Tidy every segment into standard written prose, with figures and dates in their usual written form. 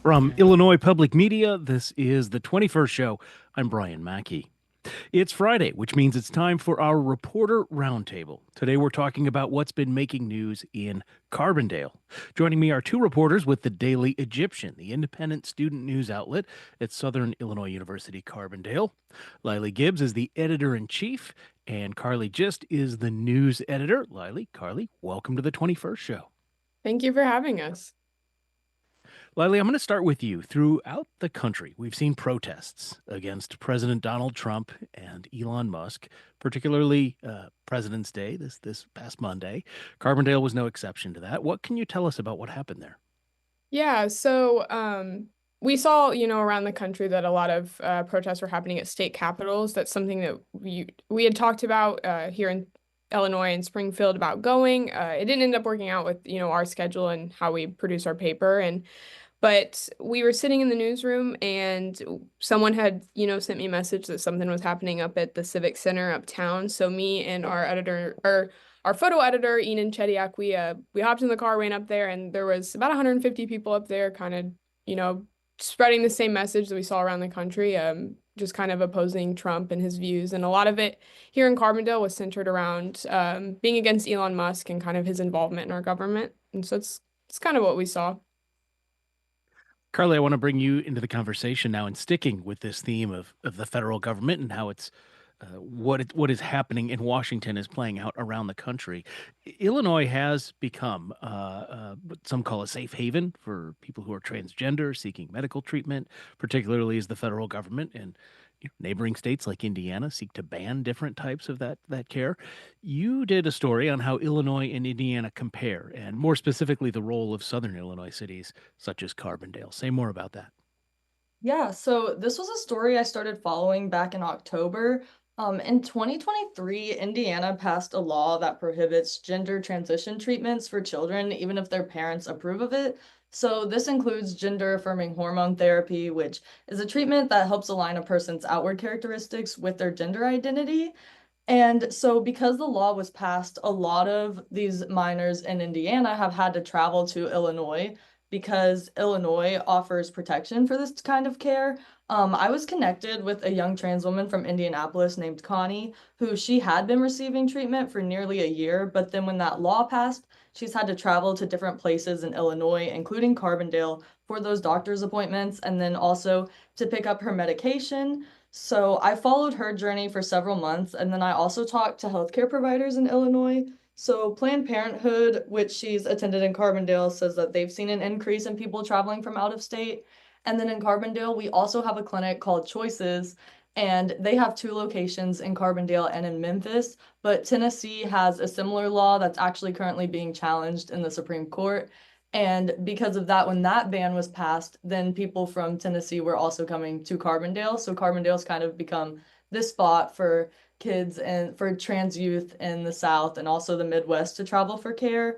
From Illinois Public Media, this is the 21st show. I'm Brian Mackey. It's Friday, which means it's time for our Reporter Roundtable. Today we're talking about what's been making news in Carbondale. Joining me are two reporters with the Daily Egyptian, the independent student news outlet at Southern Illinois University Carbondale. Lily Gibbs is the editor-in-chief, and Carly Gist is the news editor. Carly, welcome to the 21st show. Thank you for having us. Lily, I'm going to start with you. Throughout the country, we've seen protests against President Donald Trump and Elon Musk, particularly President's Day, this past Monday. Carbondale was no exception to that. What can you tell us about what happened there? We saw, around the country that a lot of protests were happening at state capitals. That's something that we had talked about here in Illinois and Springfield about going. It didn't end up working out with, our schedule and how we produce our paper. But we were sitting in the newsroom and someone had, sent me a message that something was happening up at the Civic Center uptown. So me and our editor or our photo editor, Enan Chediak, we hopped in the car, ran up there, and there was about 150 people up there kind of, spreading the same message that we saw around the country, just kind of opposing Trump and his views. And a lot of it here in Carbondale was centered around being against Elon Musk and kind of his involvement in our government. And so it's kind of what we saw. Carly, I want to bring you into the conversation now and sticking with this theme of the federal government and how it's what is happening in Washington is playing out around the country. Illinois has become what some call a safe haven for people who are transgender seeking medical treatment, particularly as the federal government and neighboring states like Indiana seek to ban different types of that care. You did a story on how Illinois and Indiana compare, and more specifically, the role of Southern Illinois cities such as Carbondale. Say more about that. Yeah, so this was a story I started following back in October. In 2023, Indiana passed a law that prohibits gender transition treatments for children, even if their parents approve of it. So this includes gender-affirming hormone therapy, which is a treatment that helps align a person's outward characteristics with their gender identity. And so, because the law was passed, a lot of these minors in Indiana have had to travel to Illinois because Illinois offers protection for this kind of care. I was connected with a young trans woman from Indianapolis named Connie, who she had been receiving treatment for nearly a year, but then when that law passed, she's had to travel to different places in Illinois, including Carbondale, for those doctor's appointments, and then also to pick up her medication. So I followed her journey for several months, and then I also talked to healthcare providers in Illinois. So Planned Parenthood, which she's attended in Carbondale, says that they've seen an increase in people traveling from out of state. And then in Carbondale, we also have a clinic called Choices, and they have two locations in Carbondale and in Memphis. But Tennessee has a similar law that's actually currently being challenged in the Supreme Court. And because of that, when that ban was passed, then people from Tennessee were also coming to Carbondale. So Carbondale's kind of become this spot for kids and for trans youth in the South and also the Midwest to travel for care.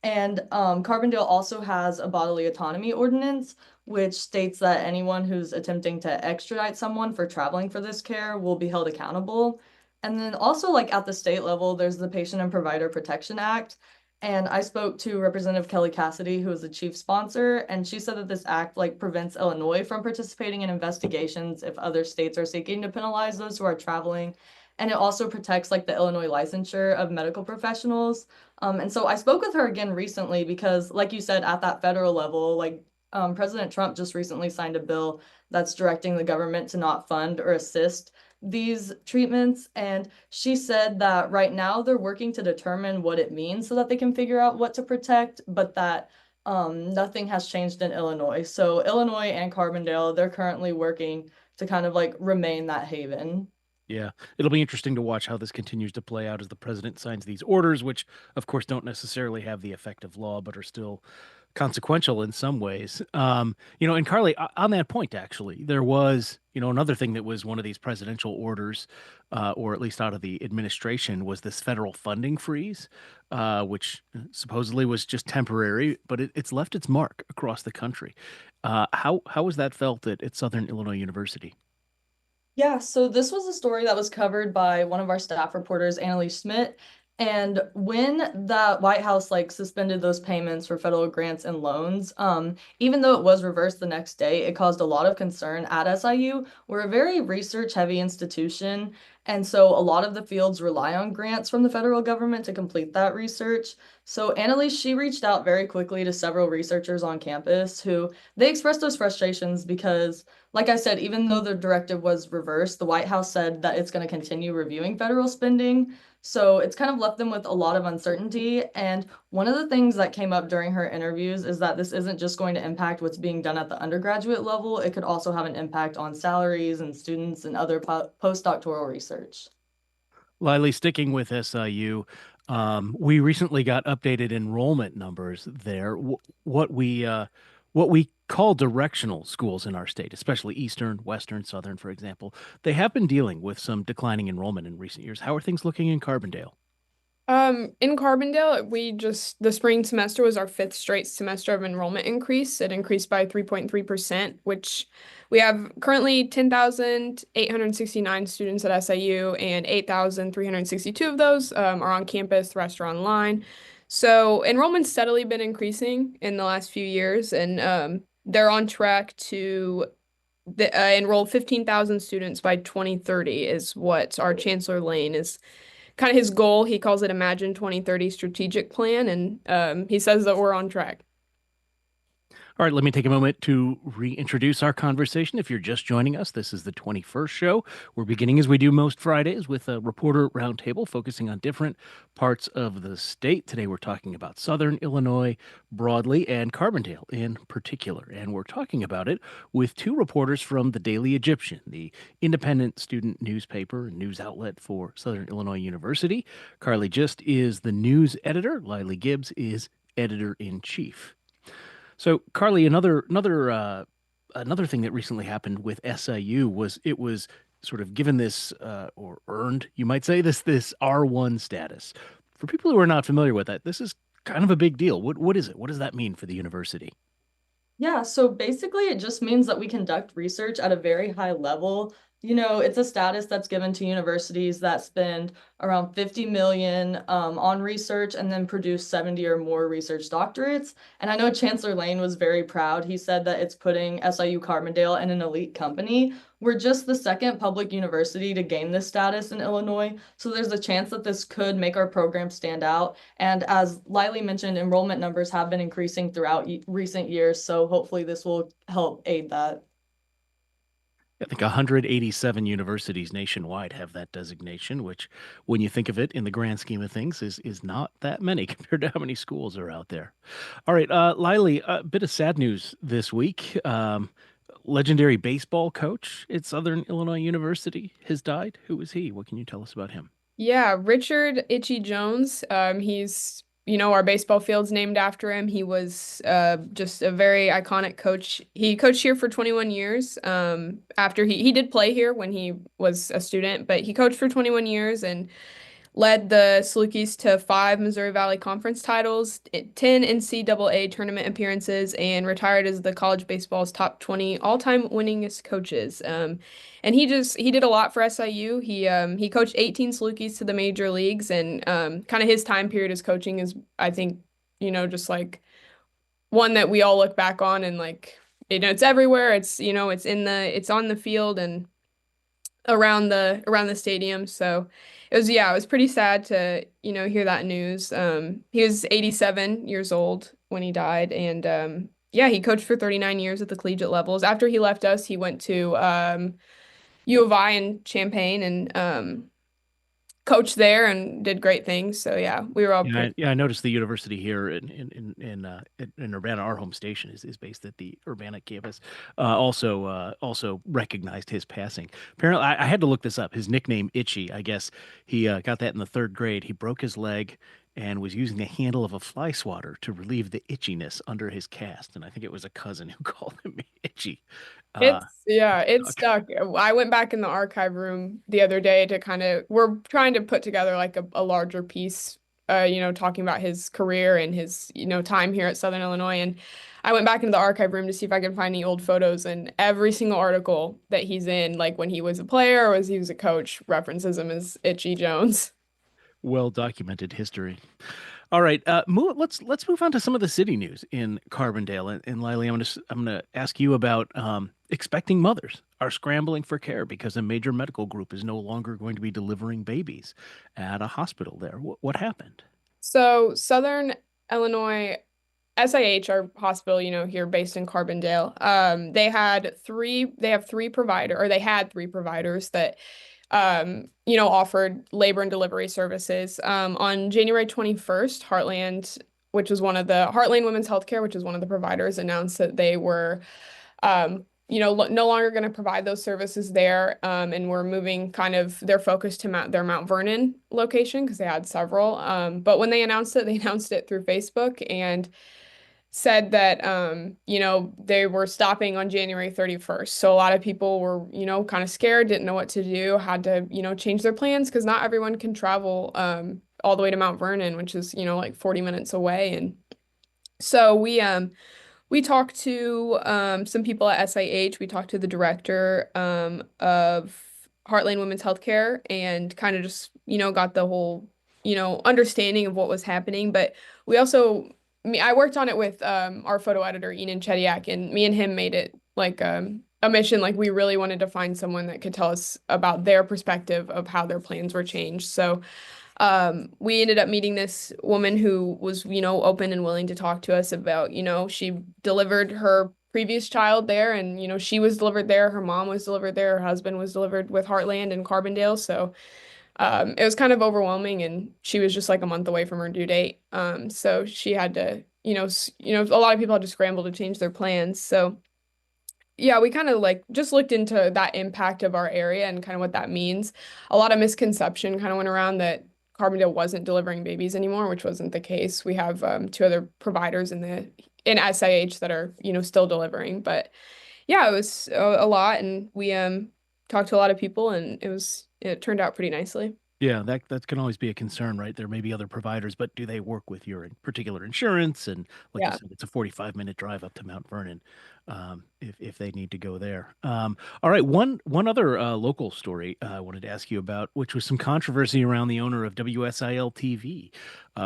And Carbondale also has a bodily autonomy ordinance, which states that anyone who's attempting to extradite someone for traveling for this care will be held accountable. And then also, like at the state level, there's the Patient and Provider Protection Act. And I spoke to Representative Kelly Cassidy, who is the chief sponsor, and she said that this act like prevents Illinois from participating in investigations if other states are seeking to penalize those who are traveling. And it also protects like the Illinois licensure of medical professionals. And so I spoke with her again recently because, like you said, at that federal level, President Trump just recently signed a bill that's directing the government to not fund or assist these treatments. And she said that right now they're working to determine what it means so that they can figure out what to protect, but that nothing has changed in Illinois. So Illinois and Carbondale, they're currently working to kind of like remain that haven. Yeah, it'll be interesting to watch how this continues to play out as the president signs these orders, which, of course, don't necessarily have the effect of law, but are still consequential in some ways. And Carly, on that point, actually, there was, another thing that was one of these presidential orders, or at least out of the administration, was this federal funding freeze, which supposedly was just temporary, but it's left its mark across the country. How was that felt at Southern Illinois University? Yeah, so this was a story that was covered by one of our staff reporters, Annalise Schmidt. And when the White House like suspended those payments for federal grants and loans, even though it was reversed the next day, it caused a lot of concern at SIU. We're a very research heavy institution, and so a lot of the fields rely on grants from the federal government to complete that research. So Annalise, she reached out very quickly to several researchers on campus who they expressed those frustrations because, like I said, even though the directive was reversed, the White House said that it's going to continue reviewing federal spending. So it's kind of left them with a lot of uncertainty. And one of the things that came up during her interviews is that this isn't just going to impact what's being done at the undergraduate level, it could also have an impact on salaries and students and other postdoctoral research. Lily, sticking with SIU, we recently got updated enrollment numbers there. What we call directional schools in our state, especially Eastern, Western, Southern, for example, they have been dealing with some declining enrollment in recent years. How are things looking in Carbondale? In Carbondale, the spring semester was our fifth straight semester of enrollment increase. It increased by 3.3%, which we have currently 10,869 students at SIU, and 8,362 of those are on campus, the rest are online. So enrollment's steadily been increasing in the last few years, and they're on track to enroll 15,000 students by 2030 is what our Chancellor Lane is kind of his goal. He calls it Imagine 2030 strategic plan, and he says that we're on track. All right, let me take a moment to reintroduce our conversation. If you're just joining us, this is the 21st show. We're beginning as we do most Fridays with a reporter roundtable focusing on different parts of the state. Today we're talking about Southern Illinois broadly and Carbondale in particular. And we're talking about it with two reporters from the Daily Egyptian, the independent student newspaper and news outlet for Southern Illinois University. Carly Gist is the news editor. Lily Gibbs is editor in chief. So, Carly, another thing that recently happened with SIU was it was sort of given this or earned, you might say, this R1 status. For people who are not familiar with that, this is kind of a big deal. What is it? What does that mean for the university? Yeah, so basically it just means that we conduct research at a very high level. You know, it's a status that's given to universities that spend around 50 million on research and then produce 70 or more research doctorates. And I know Chancellor Lane was very proud. He said that it's putting SIU Carbondale in an elite company. We're just the second public university to gain this status in Illinois, so there's a chance that this could make our program stand out. And as Lily mentioned, enrollment numbers have been increasing throughout recent years, so hopefully this will help aid that. I think 187 universities nationwide have that designation, which, when you think of it in the grand scheme of things, is not that many compared to how many schools are out there. All right, Lily, a bit of sad news this week. Legendary baseball coach at Southern Illinois University has died. Who is he? What can you tell us about him? Yeah, Richard Itchy Jones. He's, our baseball field's named after him. He was just a very iconic coach. He coached here for 21 years. After he did play here when he was a student, but he coached for 21 years and led the Salukis to five Missouri Valley Conference titles, 10 NCAA tournament appearances, and retired as the college baseball's top 20 all-time winningest coaches. And he did a lot for SIU. He coached 18 Salukis to the major leagues, and kind of his time period as coaching is, I think, just like one that we all look back on and like, it's everywhere. It's on the field and around the stadium. So it was pretty sad to, hear that news. He was 87 years old when he died, and yeah, he coached for 39 years at the collegiate levels. After he left us, he went to U of I in Champaign and coached there and did great things. So yeah, we were all pretty. I noticed the university here in Urbana, our home station is based at the Urbana campus. Also recognized his passing. Apparently, I had to look this up. His nickname Itchy, I guess he got that in the third grade. He broke his leg and was using the handle of a fly swatter to relieve the itchiness under his cast. And I think it was a cousin who called him Itchy. Uh, It's stuck. I went back in the archive room the other day to we're trying to put together like a larger piece, talking about his career and his, time here at Southern Illinois. And I went back into the archive room to see if I could find any old photos, and every single article that he's in, like when he was a player or as he was a coach, references him as Itchy Jones. Well documented history. All right, let's move on to some of the city news in Carbondale. And Lily, I'm gonna ask you about expecting mothers are scrambling for care because a major medical group is no longer going to be delivering babies at a hospital there. What happened? So Southern Illinois SIH, our hospital, here based in Carbondale, they have three provider, or they had three providers that, offered labor and delivery services. On January 21st, Heartland Women's Healthcare, which is one of the providers, announced that they were, no longer going to provide those services there, and we're moving kind of their focus to their Mount Vernon location because they had several. But when they announced it, they announced it through Facebook and said that they were stopping on January 31st. So a lot of people were, kind of scared, didn't know what to do, had to, change their plans because not everyone can travel all the way to Mount Vernon, which is, like 40 minutes away. And so we talked to some people at SIH. We talked to the director of Heartland Women's Healthcare and kind of just, got the whole, understanding of what was happening. But we also, I worked on it with our photo editor, Enan Chediak, and me and him made it like a mission. Like we really wanted to find someone that could tell us about their perspective of how their plans were changed. So we ended up meeting this woman who was, open and willing to talk to us about, she delivered her previous child there and, she was delivered there, her mom was delivered there, her husband was delivered with Heartland in Carbondale. So it was kind of overwhelming and she was just like a month away from her due date. So she had to, a lot of people had to scramble to change their plans. So yeah, we kind of like just looked into that impact of our area and kind of what that means. A lot of misconception kind of went around that Carbondale wasn't delivering babies anymore, which wasn't the case. We have two other providers in SIH that are, still delivering. But yeah, it was a lot, and we talked to a lot of people, and it turned out pretty nicely. Yeah, that can always be a concern, right? There may be other providers, but do they work with your particular insurance? And like you Yeah. said, it's a 45-minute drive up to Mount Vernon, if they need to go there. All right, one other local story I wanted to ask you about, which was some controversy around the owner of WSIL TV,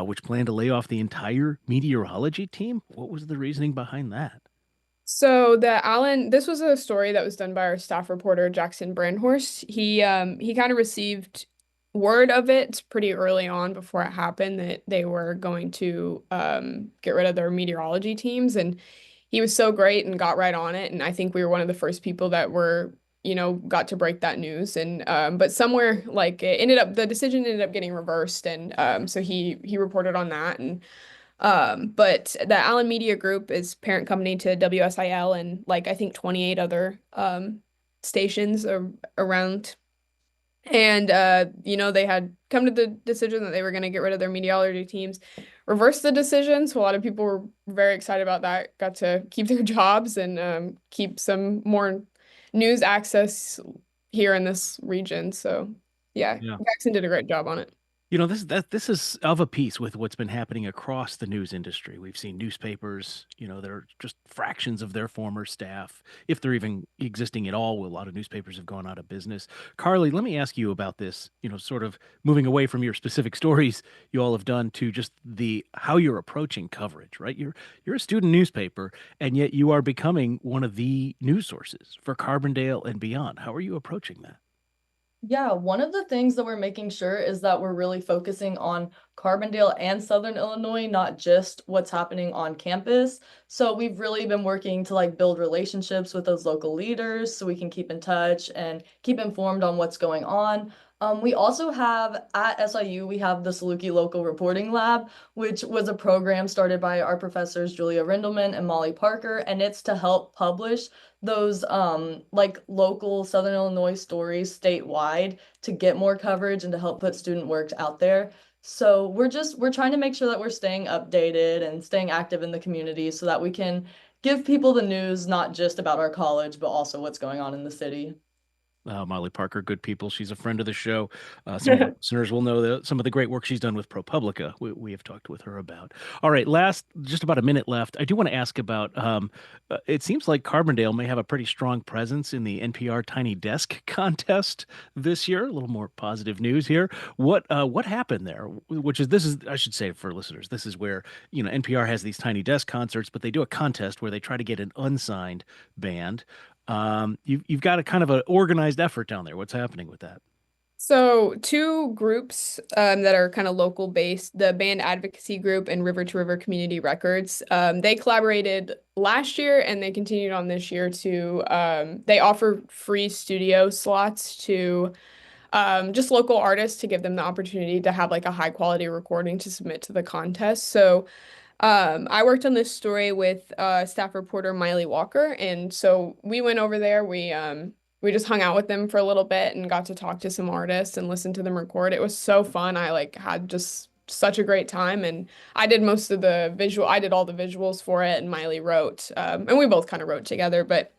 which planned to lay off the entire meteorology team. What was the reasoning behind that? So this was a story that was done by our staff reporter Jackson Brandhorst. He kind of received word of it pretty early on before it happened that they were going to get rid of their meteorology teams, and he was so great and got right on it. And I think we were one of the first people that were, got to break that news. And but somewhere like the decision ended up getting reversed, and so he reported on that. And but the Allen Media Group is parent company to WSIL and like I think 28 other stations around. And they had come to the decision that they were going to get rid of their meteorology teams, reverse the decision. So a lot of people were very excited about that, got to keep their jobs and keep some more news access here in this region. So yeah, Yeah. Jackson did a great job on it. This is of a piece with what's been happening across the news industry. We've seen newspapers, they're just fractions of their former staff, if they're even existing at all. A lot of newspapers have gone out of business. Carly, let me ask you about this, sort of moving away from your specific stories you all have done to just the how you're approaching coverage, right? You're a student newspaper, and yet you are becoming one of the news sources for Carbondale and beyond. How are you approaching that? Yeah, one of the things that we're making sure is that we're really focusing on Carbondale and Southern Illinois, not just what's happening on campus. So we've really been working to like build relationships with those local leaders so we can keep in touch and keep informed on what's going on. We also have at SIU, we have the Saluki Local Reporting Lab, which was a program started by our professors Julia Rindelman and Molly Parker, and it's to help publish those like local Southern Illinois stories statewide to get more coverage and to help put student work out there. So we're trying to make sure that we're staying updated and staying active in the community so that we can give people the news not just about our college, but also what's going on in the city. Molly Parker, good people. She's a friend of the show. Some of our listeners will know some of the great work she's done with ProPublica. We have talked with her about. All right, just about a minute left. I do want to ask about. It seems like Carbondale may have a pretty strong presence in the NPR Tiny Desk contest this year. A little more positive news here. What happened there? This is I should say for listeners, this is where NPR has these Tiny Desk concerts, but they do a contest where they try to get an unsigned band. You've got a kind of an organized effort down there. What's happening with that? So, two groups that are kind of local based, the Band Advocacy Group and River to River Community Records, they collaborated last year and they continued on this year to, they offer free studio slots to just local artists to give them the opportunity to have like a high quality recording to submit to the contest. So, I worked on this story with staff reporter Miley Walker, and so we went over there. We just hung out with them for a little bit and got to talk to some artists and listen to them record. It was so fun. I like had just such a great time, and I did all the visuals for it, and Miley wrote, and we both kind of wrote together. But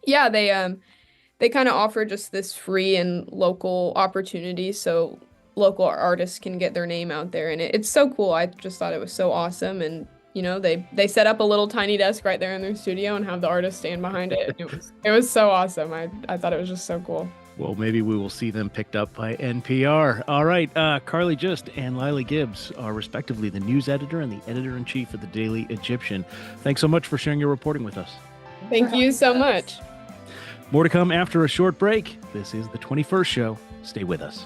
yeah, they kind of offer just this free and local opportunity so local artists can get their name out there, and it's so cool. I just thought it was so awesome, and they set up a little tiny desk right there in their studio and have the artist stand behind it. It was so awesome. I thought it was just so cool. Well, maybe we will see them picked up by NPR. All right, Carly Just and Lily Gibbs are respectively the news editor and the editor-in-chief of the Daily Egyptian. Thanks so much for sharing your reporting with us. Thank you so much. More to come after a short break. This is the 21st show. Stay with us.